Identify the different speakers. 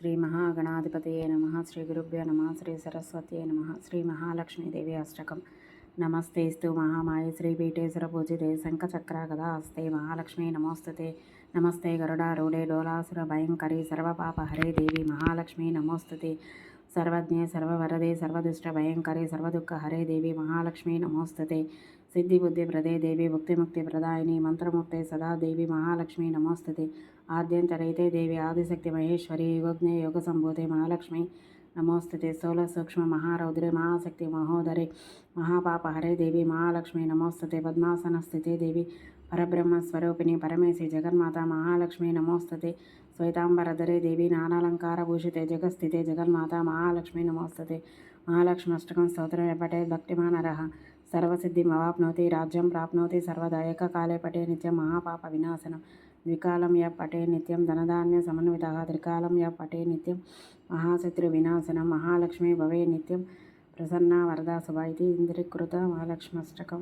Speaker 1: శ్రీ మహాగణాధిపతయే నమః. శ్రీ గురుభ్యో నమః. శ్రీ సరస్వత్యై నమః. శ్రీ మహాలక్ష్మీదేవి అష్టకం. నమస్తేస్తు మహామాయే శ్రీపీఠేశ్వర పూజితే శంఖచక్ర గదాస్తే మహాలక్ష్మీ నమోస్తుతే. నమస్తే గరుడారూఢే డోలాసుర భయంకరీ సర్వపాపహరే దేవి మహాలక్ష్మీ నమోస్తుతే. సర్వజ్ఞే సర్వవరదే సర్వదుష్ట భయంకరీ సర్వదుఃఖహరే దేవి మహాలక్ష్మీ నమోస్తుతే. సిద్ధిబుద్ధి ప్రదే దేవి భుక్తిముక్తి ప్రదాయిని మంత్రముక్తే సదా దేవి మహాలక్ష్మీ నమోస్తుతే. ఆద్యంతరైతే దేవి ఆదిశక్తి మహేశ్వరి యుగజ్ఞే యోగ సంభూతే మహాలక్ష్మి నమోస్తుతే. స్థూల సూక్ష్మ మహారౌద్రే మహాశక్తి మహోదరే మహాపాపహరే దేవి మహాలక్ష్మి నమోస్తుతే. పద్మాసన స్థితే దేవి పరబ్రహ్మస్వరూపిణి పరమేశి జగన్మాత మహాలక్ష్మి నమోస్తుతే. శ్వేతాంబరధరే దేవి నానాలంకార భూషితే జగస్థితే జగన్మాత మహాలక్ష్మి నమోస్తుతే. మహాలక్ష్మష్టకం స్తోత్రం పఠే భక్తిమానరః సర్వసిద్ధిమవాప్నోతి రాజ్యం ప్రాప్నోతి సర్వదా. ఏకకాలే పఠే నిత్యం మహాపాప వినాశనం. ద్వికాలం యః పఠే నిత్యం ధనధాన్య సమన్వితః. త్రికాలం యః పఠే నిత్యం మహాశత్రు వినాశనం. మహాలక్ష్మీ భవే నిత్యం ప్రసన్నా వరదా శుభా. ఇది ఇంద్రీకృత మహాలక్ష్మష్టకం.